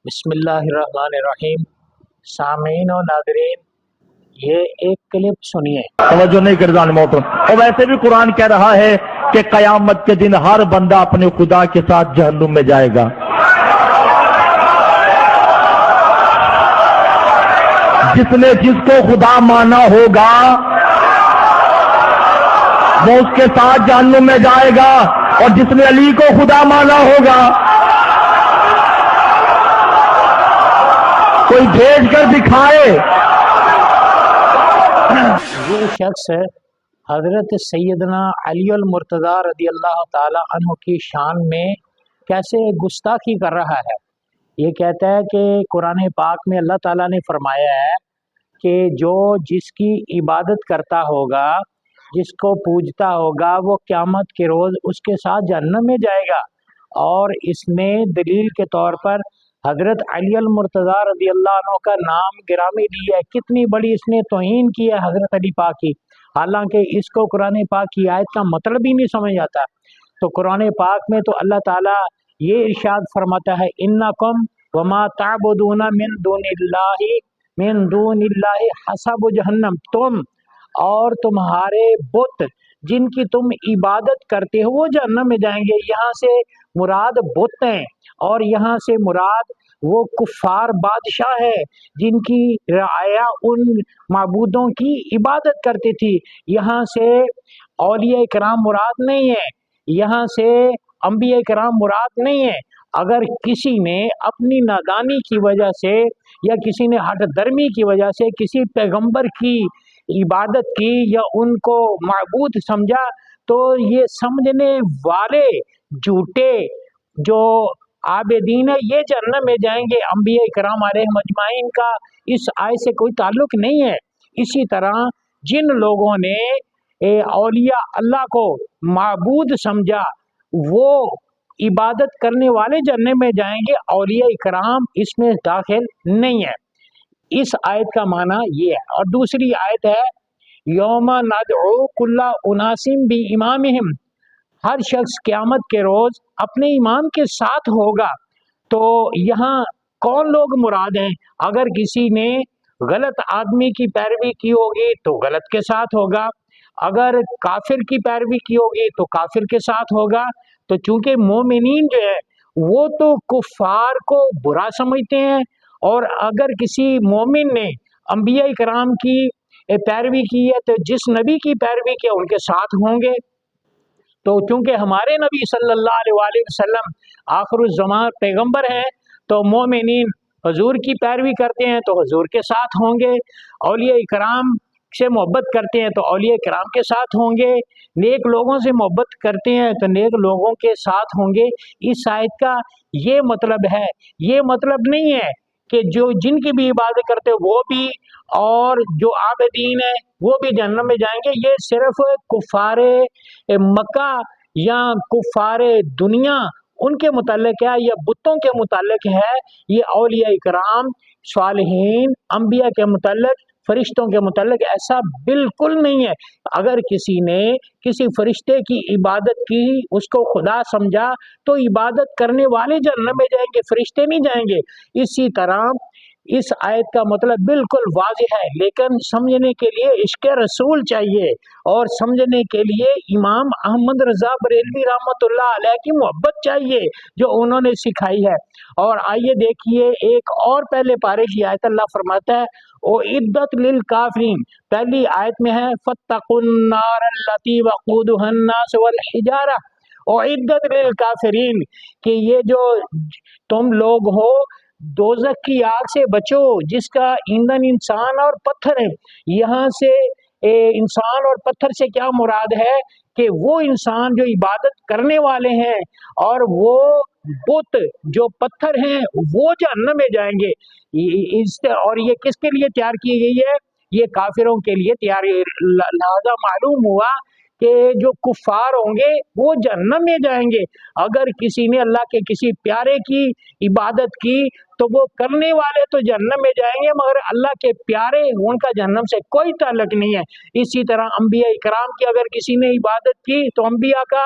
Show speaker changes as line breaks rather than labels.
بسم اللہ الرحمن الرحیم۔ سامعین و ناظرین، یہ ایک کلپ سنیے۔
توجہ نہیں کر جان محترم۔ اور ویسے بھی قرآن کہہ رہا ہے کہ قیامت کے دن ہر بندہ اپنے خدا کے ساتھ جہنم میں جائے گا۔ جس نے جس کو خدا مانا ہوگا وہ اس کے ساتھ جہنم میں جائے گا، اور جس نے علی کو خدا مانا ہوگا کوئی بھیج کر دکھائے۔
یہ شخص حضرت سیدنا علی المرتضیٰ رضی اللہ تعالی عنہ کی شان میں کیسے گستاخی کر رہا ہے۔ یہ کہتا ہے کہ قرآن پاک میں اللہ تعالیٰ نے فرمایا ہے کہ جو جس کی عبادت کرتا ہوگا، جس کو پوجتا ہوگا، وہ قیامت کے روز اس کے ساتھ جہنم میں جائے گا۔ اور اس میں دلیل کے طور پر حضرت علی المرتضیٰ رضی اللہ عنہ کا نام گرامی لیا ہے۔ کتنی بڑی اس نے توہین کی ہے حضرت علی پاک کی، حالانکہ اس کو قرآن پاک کی آیت کا مطلب ہی نہیں سمجھ آتا۔ تو قرآن پاک میں تو اللہ تعالیٰ یہ ارشاد فرماتا ہے انکم وما تعبدون من دون اللہ حسب جہنم، تم اور تمہارے بت جن کی تم عبادت کرتے ہو وہ جہنم میں جائیں گے۔ یہاں سے مراد بت ہیں، اور یہاں سے مراد وہ کفار بادشاہ ہے جن کی رعایا ان معبودوں کی عبادت کرتی تھی۔ یہاں سے اولیاء کرام مراد نہیں ہے، یہاں سے انبیاء کرام مراد نہیں ہے۔ اگر کسی نے اپنی نادانی کی وجہ سے یا کسی نے ہٹ درمی کی وجہ سے کسی پیغمبر کی عبادت کی یا ان کو معبود سمجھا، تو یہ سمجھنے والے جھوٹے جو عابدین ہے یہ جہنم میں جائیں گے۔ انبیاء کرام علیہم اجمعین کا اس آیت سے کوئی تعلق نہیں ہے۔ اسی طرح جن لوگوں نے اولیاء اللہ کو معبود سمجھا وہ عبادت کرنے والے جہنم میں جائیں گے، اولیاء کرام اس میں داخل نہیں ہے۔ اس آیت کا معنی یہ ہے۔ اور دوسری آیت ہے یوم ندعو کل اناس بامامہم، ہر شخص قیامت کے روز اپنے امام کے ساتھ ہوگا۔ تو یہاں کون لوگ مراد ہیں؟ اگر کسی نے غلط آدمی کی پیروی کی ہوگی تو غلط کے ساتھ ہوگا، اگر کافر کی پیروی کی ہوگی تو کافر کے ساتھ ہوگا۔ تو چونکہ مومنین جو ہے وہ تو کفار کو برا سمجھتے ہیں، اور اگر کسی مومن نے انبیاء کرام کی پیروی کی ہے تو جس نبی کی پیروی کی ان کے ساتھ ہوں گے۔ تو چونکہ ہمارے نبی صلی اللہ علیہ وآلہ وسلم آخر الزمان پیغمبر ہیں تو مومنین حضور کی پیروی کرتے ہیں تو حضور کے ساتھ ہوں گے، اولیاء کرام سے محبت کرتے ہیں تو اولیاء کرام کے ساتھ ہوں گے، نیک لوگوں سے محبت کرتے ہیں تو نیک لوگوں کے ساتھ ہوں گے۔ اس آیت کا یہ مطلب ہے، یہ مطلب نہیں ہے کہ جو جن کی بھی عبادت کرتے ہیں وہ بھی اور جو عابدین ہیں وہ بھی جہنم میں جائیں گے۔ یہ صرف کفار مکہ یا کفار دنیا ان کے متعلق ہے یا بتوں کے متعلق ہے۔ یہ اولیاء کرام، صالحین، انبیاء کے متعلق، فرشتوں کے متعلق ایسا بالکل نہیں ہے۔ اگر کسی نے کسی فرشتے کی عبادت کی، اس کو خدا سمجھا، تو عبادت کرنے والے جہنم میں جائیں گے، فرشتے نہیں جائیں گے۔ اسی طرح اس آیت کا مطلب بالکل واضح ہے، لیکن سمجھنے کے لیے عشق رسول چاہیے، اور سمجھنے کے لیے امام احمد رضا بریلوی رحمۃ اللہ علیہ کی محبت چاہیے جو انہوں نے سکھائی ہے۔ اور آئیے دیکھیے ایک اور پہلے پارے کی آیت، اللہ فرماتا ہے اعدت للکافرین، پہلی آیت میں ہے فاتقوا النار التی وقودها الناس والحجارہ، اعدت للکافرین کہ یہ جو تم لوگ ہو دوزخ کی آگ سے بچو جس کا ایندھن انسان اور پتھر ہے۔ یہاں سے انسان اور پتھر سے کیا مراد ہے کہ وہ انسان جو عبادت کرنے والے ہیں اور وہ بت جو پتھر ہیں وہ جہنم میں جائیں گے۔ اور یہ کس کے لیے تیار کی گئی ہے؟ یہ کافروں کے لیے تیار، لہذا معلوم ہوا کہ جو کفار ہوں گے وہ جہنم میں جائیں گے۔ اگر کسی نے اللہ کے کسی پیارے کی عبادت کی تو وہ کرنے والے تو جہنم میں جائیں گے، مگر اللہ کے پیارے ان کا جہنم سے کوئی تعلق نہیں ہے۔ اسی طرح انبیاء کرام کی اگر کسی نے عبادت کی تو انبیاء کا